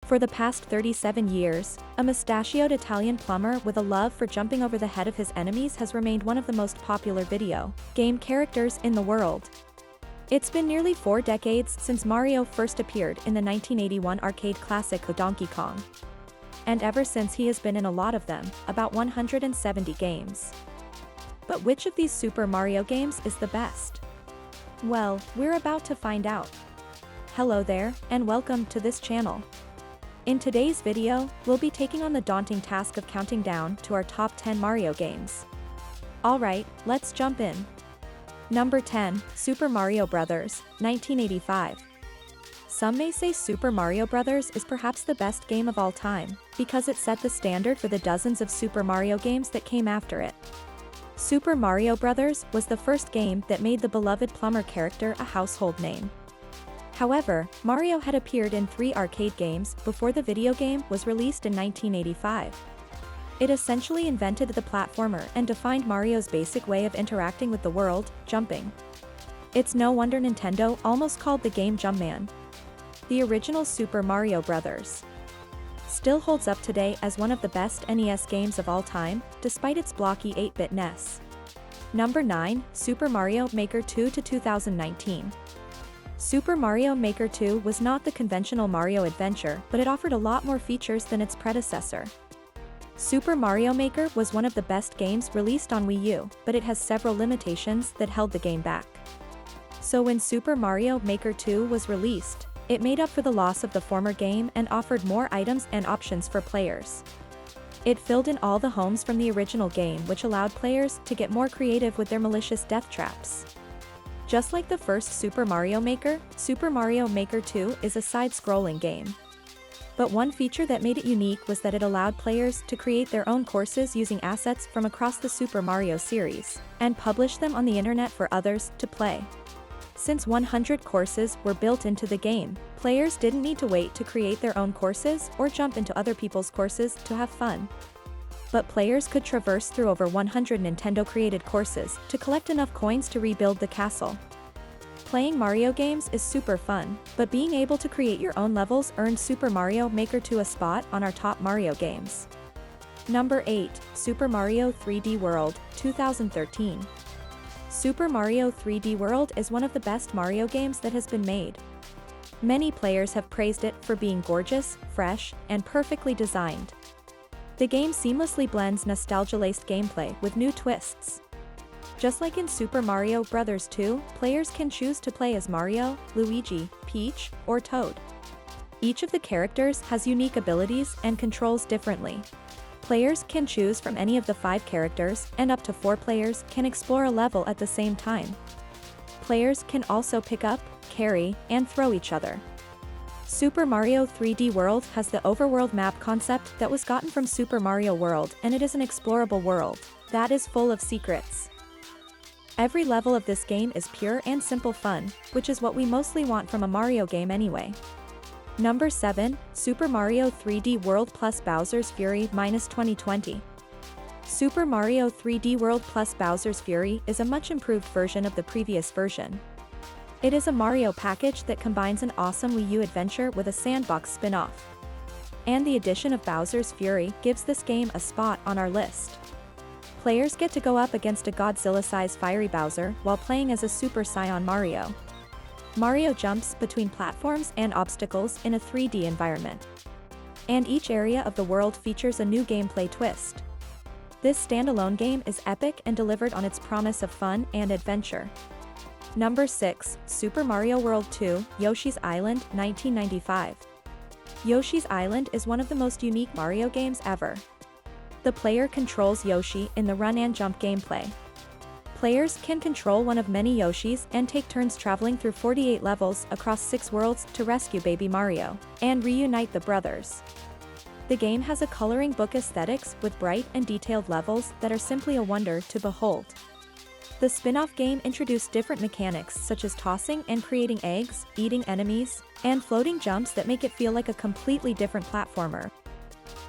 For the past 37 years, a moustachioed Italian plumber with a love for jumping over the head of his enemies has remained one of the most popular video game characters in the world. It's been nearly 4 decades since Mario first appeared in the 1981 arcade classic Donkey Kong. And ever since he has been in a lot of them, about 170 games. But which of these Super Mario games is the best? Well, we're about to find out. Hello there, and welcome to this channel. In today's video, we'll be taking on the daunting task of counting down to our top 10 Mario games. Alright, let's jump in. Number 10, Super Mario Bros., 1985. Some may say Super Mario Bros. Is perhaps the best game of all time, because it set the standard for the dozens of Super Mario games that came after it. Super Mario Bros. Was the first game that made the beloved plumber character a household name. However, Mario had appeared in 3 arcade games before the video game was released in 1985. It essentially invented the platformer and defined Mario's basic way of interacting with the world, jumping. It's no wonder Nintendo almost called the game Jumpman. The original Super Mario Bros. Still holds up today as one of the best NES games of all time, despite its blocky 8-bit-ness. Number 9, Super Mario Maker 2 to 2019. Super Mario Maker 2 was not the conventional Mario adventure, but it offered a lot more features than its predecessor. Super Mario Maker was one of the best games released on Wii U, but it has several limitations that held the game back. So when Super Mario Maker 2 was released, it made up for the loss of the former game and offered more items and options for players. It filled in all the homes from the original game, which allowed players to get more creative with their malicious death traps. Just like the first Super Mario Maker, Super Mario Maker 2 is a side-scrolling game. But one feature that made it unique was that it allowed players to create their own courses using assets from across the Super Mario series, and publish them on the internet for others to play. Since 100 courses were built into the game, players didn't need to wait to create their own courses or jump into other people's courses to have fun. But players could traverse through over 100 Nintendo-created courses to collect enough coins to rebuild the castle. Playing Mario games is super fun, but being able to create your own levels earned Super Mario Maker 2 a spot on our top Mario games. Number 8, Super Mario 3D World, 2013. Super Mario 3D World is one of the best Mario games that has been made. Many players have praised it for being gorgeous, fresh, and perfectly designed. The game seamlessly blends nostalgia-laced gameplay with new twists. Just like in Super Mario Bros. 2, players can choose to play as Mario, Luigi, Peach, or Toad. Each of the characters has unique abilities and controls differently. Players can choose from any of the 5 characters, and up to 4 players can explore a level at the same time. Players can also pick up, carry, and throw each other. Super Mario 3D World has the overworld map concept that was gotten from Super Mario World, and it is an explorable world that is full of secrets. Every level of this game is pure and simple fun, which is what we mostly want from a Mario game anyway. Number 7, Super Mario 3D World plus Bowser's Fury -2020. Super Mario 3D World plus Bowser's Fury is a much improved version of the previous version. It is a Mario package that combines an awesome Wii U adventure with a sandbox spin-off. And the addition of Bowser's Fury gives this game a spot on our list. Players get to go up against a Godzilla-sized fiery Bowser while playing as a Super Saiyan Mario. Mario jumps between platforms and obstacles in a 3D environment. And each area of the world features a new gameplay twist. This standalone game is epic and delivered on its promise of fun and adventure. Number 6, Super Mario World 2, Yoshi's Island, 1995. Yoshi's Island is one of the most unique Mario games ever. The player controls Yoshi in the run and jump gameplay. Players can control one of many Yoshis and take turns traveling through 48 levels across 6 worlds to rescue Baby Mario and reunite the brothers. The game has a coloring book aesthetics with bright and detailed levels that are simply a wonder to behold. The spin-off game introduced different mechanics such as tossing and creating eggs, eating enemies, and floating jumps that make it feel like a completely different platformer.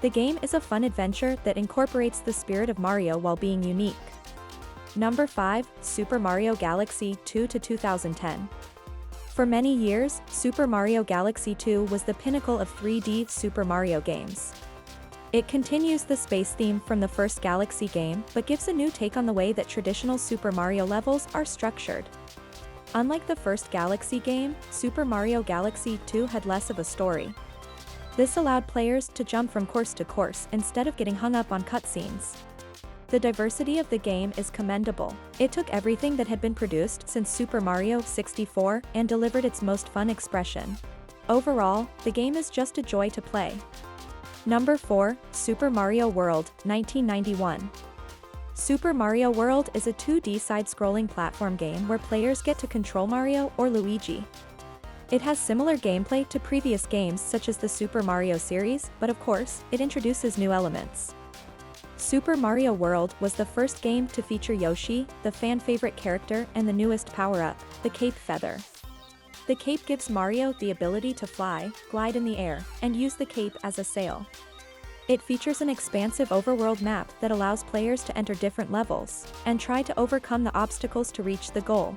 The game is a fun adventure that incorporates the spirit of Mario while being unique. Number 5, Super Mario Galaxy 2 to 2010. For many years, Super Mario Galaxy 2 was the pinnacle of 3D Super Mario games. It continues the space theme from the first Galaxy game, but gives a new take on the way that traditional Super Mario levels are structured. Unlike the first Galaxy game, Super Mario Galaxy 2 had less of a story. This allowed players to jump from course to course instead of getting hung up on cutscenes. The diversity of the game is commendable. It took everything that had been produced since Super Mario 64 and delivered its most fun expression. Overall, the game is just a joy to play. Number 4, Super Mario World, 1991. Super Mario World is a 2D side-scrolling platform game where players get to control Mario or Luigi. It has similar gameplay to previous games such as the Super Mario series, but of course, it introduces new elements. Super Mario World was the first game to feature Yoshi, the fan-favorite character, and the newest power-up, the Cape Feather. The cape gives Mario the ability to fly, glide in the air, and use the cape as a sail. It features an expansive overworld map that allows players to enter different levels and try to overcome the obstacles to reach the goal.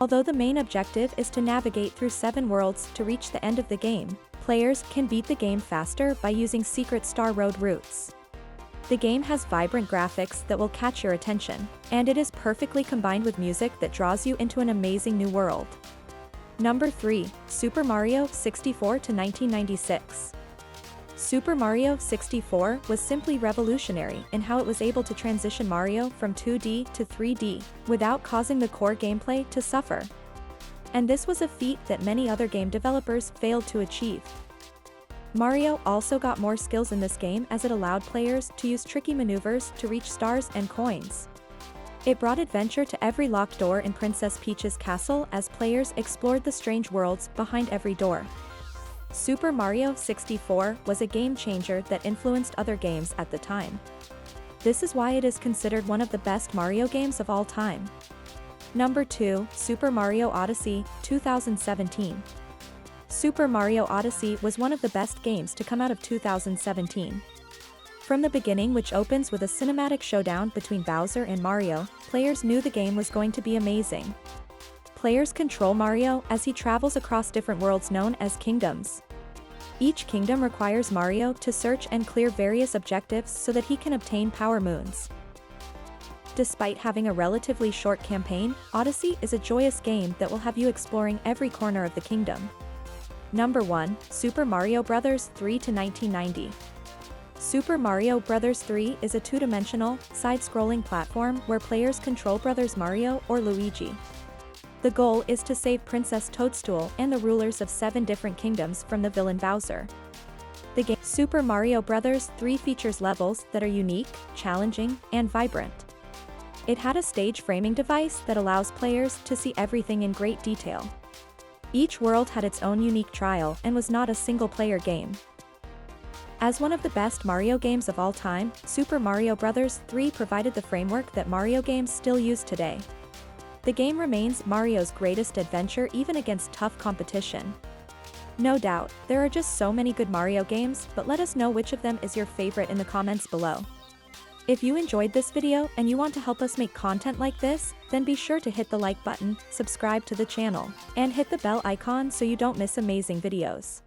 Although the main objective is to navigate through 7 worlds to reach the end of the game, players can beat the game faster by using secret Star Road routes. The game has vibrant graphics that will catch your attention, and it is perfectly combined with music that draws you into an amazing new world. Number 3, Super Mario 64 to 1996. Super Mario 64 was simply revolutionary in how it was able to transition Mario from 2D to 3D without causing the core gameplay to suffer. And this was a feat that many other game developers failed to achieve. Mario also got more skills in this game as it allowed players to use tricky maneuvers to reach stars and coins. It brought adventure to every locked door in Princess Peach's castle as players explored the strange worlds behind every door. Super Mario 64 was a game changer that influenced other games at the time. This is why it is considered one of the best Mario games of all time. Number 2, Super Mario Odyssey, 2017. Super Mario Odyssey was one of the best games to come out of 2017. From the beginning, which opens with a cinematic showdown between Bowser and Mario, players knew the game was going to be amazing. Players control Mario as he travels across different worlds known as kingdoms. Each kingdom requires Mario to search and clear various objectives so that he can obtain power moons. Despite having a relatively short campaign, Odyssey is a joyous game that will have you exploring every corner of the kingdom. Number 1, Super Mario Bros. 3 to 1990. Super Mario Bros. 3 is a two-dimensional, side-scrolling platform where players control Brothers Mario or Luigi. The goal is to save Princess Toadstool and the rulers of 7 different kingdoms from the villain Bowser. The game Super Mario Bros. 3 features levels that are unique, challenging, and vibrant. It had a stage framing device that allows players to see everything in great detail. Each world had its own unique trial and was not a single-player game. As one of the best Mario games of all time, Super Mario Bros. 3 provided the framework that Mario games still use today. The game remains Mario's greatest adventure even against tough competition. No doubt, there are just so many good Mario games, but let us know which of them is your favorite in the comments below. If you enjoyed this video and you want to help us make content like this, then be sure to hit the like button, subscribe to the channel, and hit the bell icon so you don't miss amazing videos.